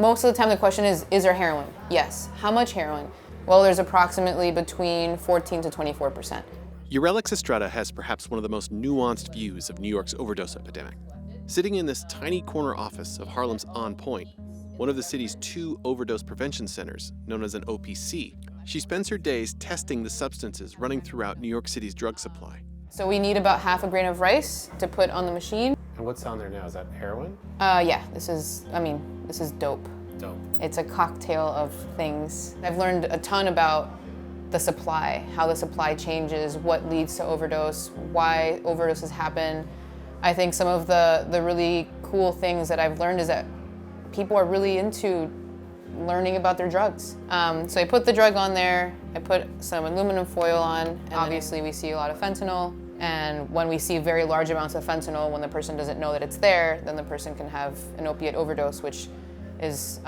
Most of the time the question is there heroin? Yes. How much heroin? Well, there's approximately between 14 to 24%. Yarelix Estrada has perhaps one of the most nuanced views of New York's overdose epidemic. Sitting in this tiny corner office of Harlem's OnPoint, one of the city's 2 overdose prevention centers, known as an OPC, she spends her days testing the substances running throughout New York City's drug supply. So we need about half a grain of rice to put on the machine. And what's on there now? Is that heroin? Yeah, this is dope. Dope. It's a cocktail of things. I've learned a ton about the supply, how the supply changes, what leads to overdose, why overdoses happen. I think some of the really cool things that I've learned is that people are really into learning about their drugs. So I put the drug on there, I put some aluminum foil on, and obviously we see a lot of fentanyl. And when we see very large amounts of fentanyl, when the person doesn't know that it's there, then the person can have an opiate overdose, which is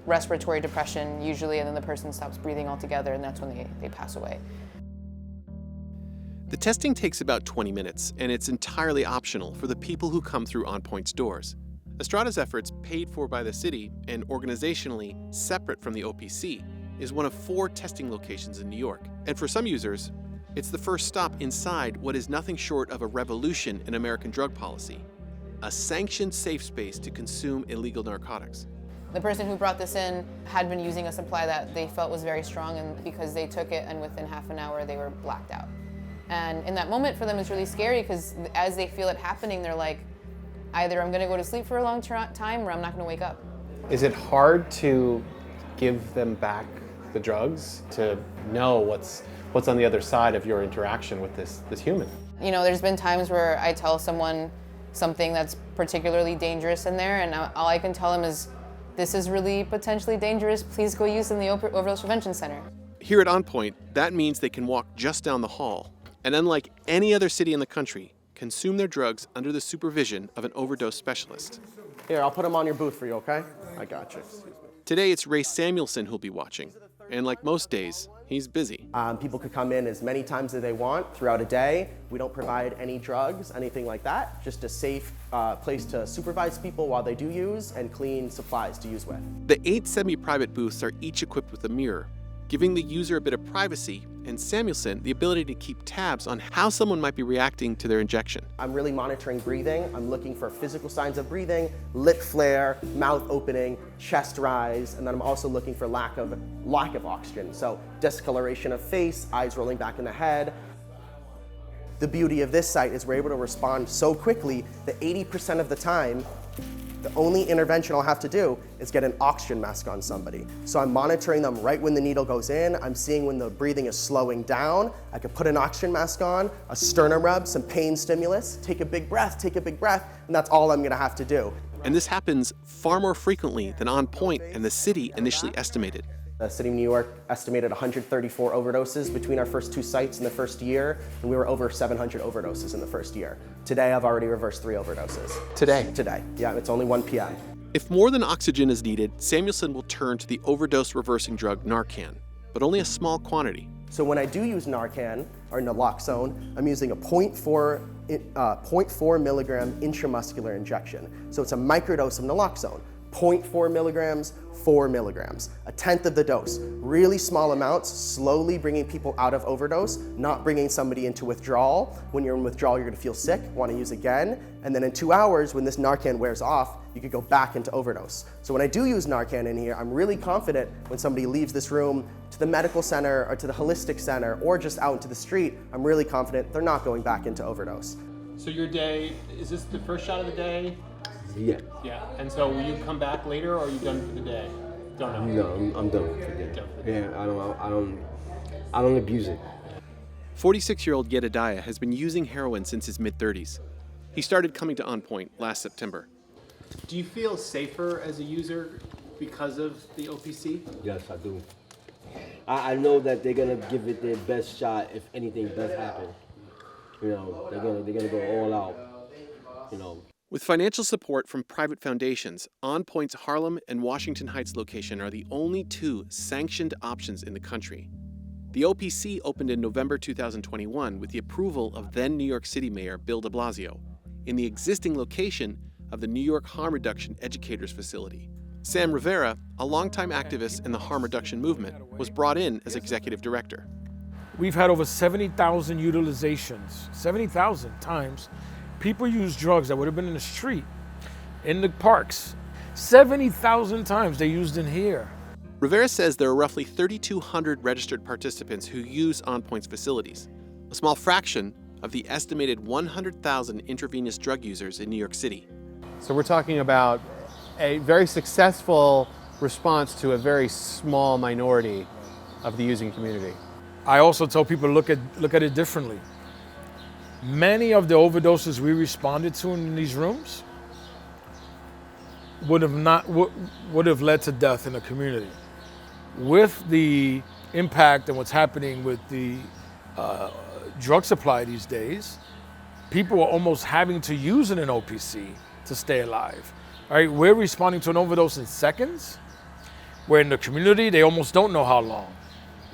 respiratory depression usually, and then the person stops breathing altogether, and that's when they pass away. The testing takes about 20 minutes, and it's entirely optional for the people who come through OnPoint's doors. Estrada's efforts, paid for by the city and organizationally separate from the OPC, is one of 4 testing locations in New York. And for some users, it's the first stop inside what is nothing short of a revolution in American drug policy, a sanctioned safe space to consume illegal narcotics. The person who brought this in had been using a supply that they felt was very strong, and because they took it and within half an hour they were blacked out. And in that moment for them it's really scary, because as they feel it happening, they're like, either I'm gonna go to sleep for a long time or I'm not gonna wake up. Is it hard to give them back the drugs, to know what's on the other side of your interaction with this human? You know, there's been times where I tell someone something that's particularly dangerous in there, and all I can tell them is, this is really potentially dangerous, please go use in the Overdose Prevention Center. Here at OnPoint, that means they can walk just down the hall, and unlike any other city in the country, consume their drugs under the supervision of an overdose specialist. Here, I'll put them on your booth for you, okay? I got you. Today, it's Race Samuelson who'll be watching, and like most days, he's busy. People could come in as many times as they want throughout a day. We don't provide any drugs, anything like that. Just a safe place to supervise people while they do use, and clean supplies to use with. The 8 semi-private booths are each equipped with a mirror, giving the user a bit of privacy, and Samuelson the ability to keep tabs on how someone might be reacting to their injection. I'm really monitoring breathing. I'm looking for physical signs of breathing, lip flare, mouth opening, chest rise, and then I'm also looking for lack of oxygen. So discoloration of face, eyes rolling back in the head. The beauty of this site is we're able to respond so quickly that 80% of the time, the only intervention I'll have to do is get an oxygen mask on somebody. So I'm monitoring them right when the needle goes in. I'm seeing when the breathing is slowing down. I could put an oxygen mask on, a sternum rub, some pain stimulus, take a big breath, and that's all I'm gonna have to do. And this happens far more frequently than OnPoint and the city initially estimated. The city of New York estimated 134 overdoses between our first 2 sites in the first year, and we were over 700 overdoses in the first year. Today, I've already reversed 3 overdoses. Today? Today, yeah, it's only 1 p.m. If more than oxygen is needed, Samuelson will turn to the overdose reversing drug Narcan, but only a small quantity. So when I do use Narcan, or naloxone, I'm using a 0.4 milligram intramuscular injection. So it's a microdose of naloxone. 0.4 milligrams, 4 milligrams, a tenth of the dose. Really small amounts, slowly bringing people out of overdose, not bringing somebody into withdrawal. When you're in withdrawal, you're gonna feel sick, wanna use again, and then in 2 hours, when this Narcan wears off, you could go back into overdose. So when I do use Narcan in here, I'm really confident when somebody leaves this room to the medical center or to the holistic center or just out into the street, I'm really confident they're not going back into overdose. So your day, is this the first shot of the day? Yeah. Yeah. And so will you come back later, or are you done for the day? Don't know. No, I'm done for the day. Yeah, I don't abuse it. 46-year-old Jedediah has been using heroin since his mid-30s. He started coming to OnPoint last September. Do you feel safer as a user because of the OPC? Yes, I do. I know that they're gonna give it their best shot if anything does happen. You know, they're gonna go all out. You know. With financial support from private foundations, OnPoint's Harlem and Washington Heights location are the only 2 sanctioned options in the country. The OPC opened in November 2021 with the approval of then New York City Mayor Bill de Blasio in the existing location of the New York Harm Reduction Educators Facility. Sam Rivera, a longtime activist in the harm reduction movement, was brought in as executive director. We've had over 70,000 utilizations, 70,000 times. People use drugs that would have been in the street, in the parks. 70,000 times they used in here. Rivera says there are roughly 3,200 registered participants who use OnPoint's facilities, a small fraction of the estimated 100,000 intravenous drug users in New York City. So we're talking about a very successful response to a very small minority of the using community. I also tell people to look at it differently. Many of the overdoses we responded to in these rooms would have led to death in the community. With the impact and what's happening with the drug supply these days, people are almost having to use an OPC to stay alive. All right, we're responding to an overdose in seconds, where in the community they almost don't know how long.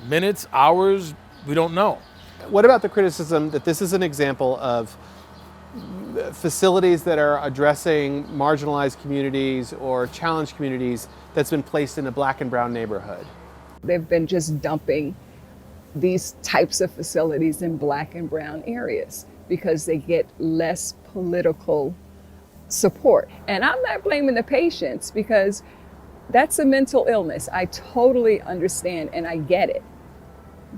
Minutes, hours, we don't know. What about the criticism that this is an example of facilities that are addressing marginalized communities or challenged communities that's been placed in a black and brown neighborhood? They've been just dumping these types of facilities in black and brown areas because they get less political support. And I'm not blaming the patients because that's a mental illness. I totally understand and I get it.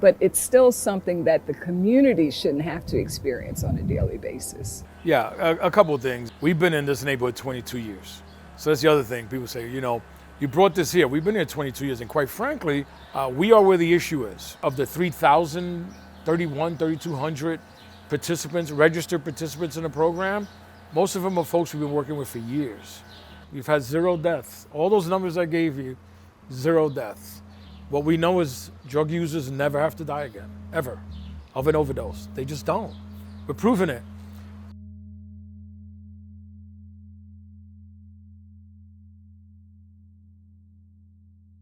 But it's still something that the community shouldn't have to experience on a daily basis. Yeah, a couple of things. We've been in this neighborhood 22 years. So that's the other thing. People say, you brought this here. We've been here 22 years. And quite frankly, we are where the issue is. Of the 3,200 participants, registered participants in the program, most of them are folks we've been working with for years. We've had 0 deaths. All those numbers I gave you, 0 deaths. What we know is drug users never have to die again, ever, of an overdose. They just don't. We're proving it.